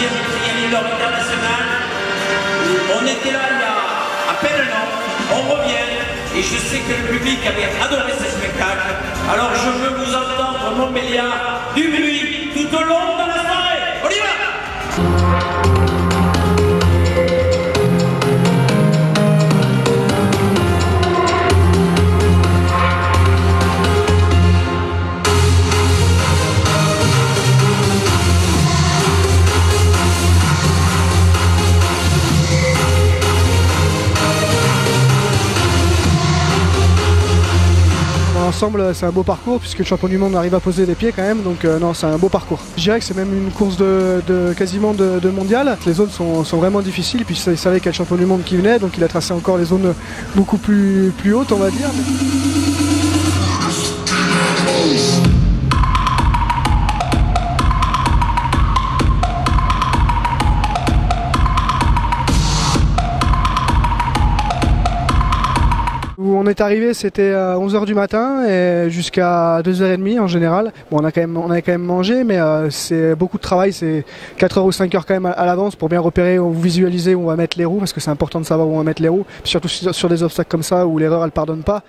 deuxième triannular international. On était là il y a à peine un an, on revient et je sais que le public avait adoré ce spectacle. Alors je veux vous entendre Montbéliard du bruit tout au long de la soirée. On y va! Ensemble, c'est un beau parcours puisque le champion du monde arrive à poser les pieds quand même, donc non, c'est un beau parcours. Je dirais que c'est même une course quasiment de mondial. Les zones sont vraiment difficiles, puis il savait qu'il y a le champion du monde qui venait, donc il a tracé encore les zones beaucoup plus hautes, on va dire. Où on est arrivé, c'était à 11 h du matin et jusqu'à 2 h 30 en général. Bon, on avait quand même mangé, mais c'est beaucoup de travail, c'est 4 h ou 5 h quand même à l'avance pour bien repérer ou visualiser où on va mettre les roues, parce que c'est important de savoir où on va mettre les roues, puis surtout sur des obstacles comme ça où l'erreur elle pardonne pas.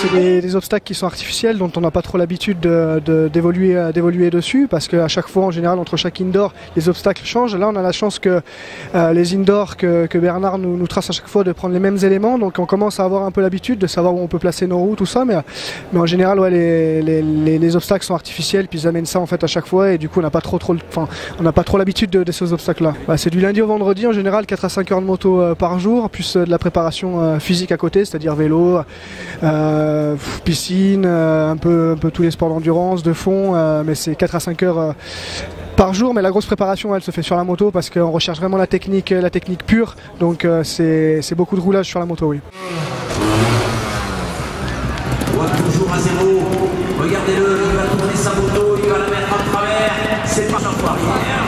C'est des obstacles qui sont artificiels, dont on n'a pas trop l'habitude d'évoluer dessus, parce qu'à chaque fois, en général, entre chaque indoor, les obstacles changent. Là, on a la chance que les indoors que Bernard nous trace à chaque fois, de prendre les mêmes éléments, donc on commence à avoir un peu l'habitude de savoir où on peut placer nos roues, tout ça, mais en général, ouais, les obstacles sont artificiels, puis ils amènent ça en fait à chaque fois, et du coup, on n'a pas trop l'habitude de ces obstacles-là. C'est du lundi au vendredi, en général, 4 à 5 heures de moto par jour, plus de la préparation physique à côté, c'est-à-dire vélo, piscine, un peu tous les sports d'endurance, de fond, mais c'est 4 à 5 heures par jour, mais la grosse préparation elle se fait sur la moto parce qu'on recherche vraiment la technique pure, donc c'est beaucoup de roulage sur la moto, oui. Toujours à zéro, regardez-le, il va tourner sa moto, il va la mettre en travers, c'est pas sur arrière.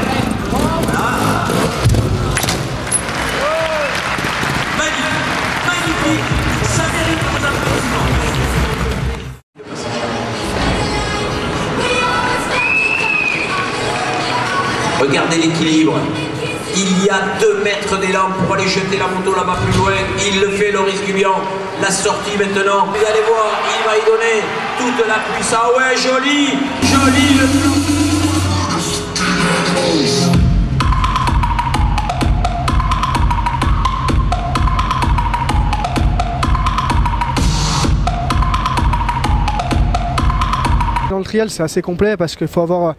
Voilà. Magnifique, ça mérite vos applaudissements. Regardez l'équilibre. Il y a 2 mètres d'élan pour aller jeter la moto là-bas plus loin. Il le fait, Loris Gubian. La sortie maintenant. Vous allez voir, il va y donner toute la puissance. Ah ouais, joli, joli le flou. Dans le trial, c'est assez complet parce qu'il faut avoir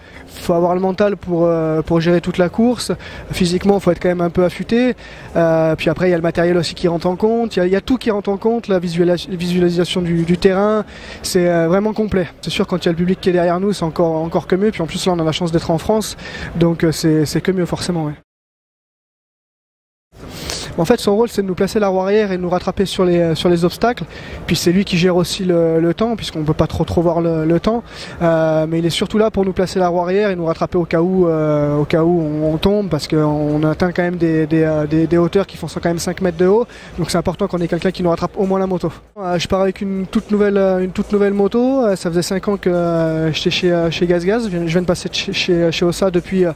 le mental pour gérer toute la course. Physiquement, il faut être quand même un peu affûté. Puis après, il y a le matériel aussi qui rentre en compte. Il y a tout qui rentre en compte, la visualisation du terrain. C'est vraiment complet. C'est sûr, quand il y a le public qui est derrière nous, c'est encore que mieux. Puis en plus, là, on a la chance d'être en France. Donc c'est que mieux forcément. Ouais. En fait, son rôle, c'est de nous placer la roue arrière et de nous rattraper sur les obstacles. Puis c'est lui qui gère aussi le temps, puisqu'on ne peut pas trop voir le temps. Mais il est surtout là pour nous placer la roue arrière et nous rattraper au cas où on tombe, parce qu'on atteint quand même des hauteurs qui font quand même 5 mètres de haut. Donc c'est important qu'on ait quelqu'un qui nous rattrape au moins la moto. Je pars avec une toute nouvelle moto. Ça faisait 5 ans que j'étais chez GazGaz. Je viens de passer chez Ossa depuis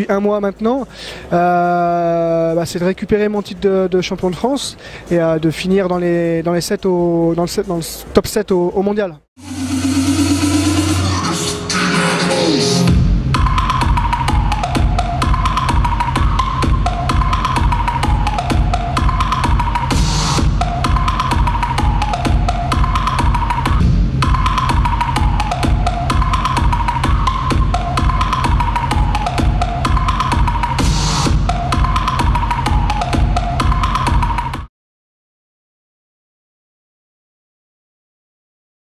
1 mois maintenant. C'est de récupérer mon titre de champion de France et de finir dans le top 7 au mondial.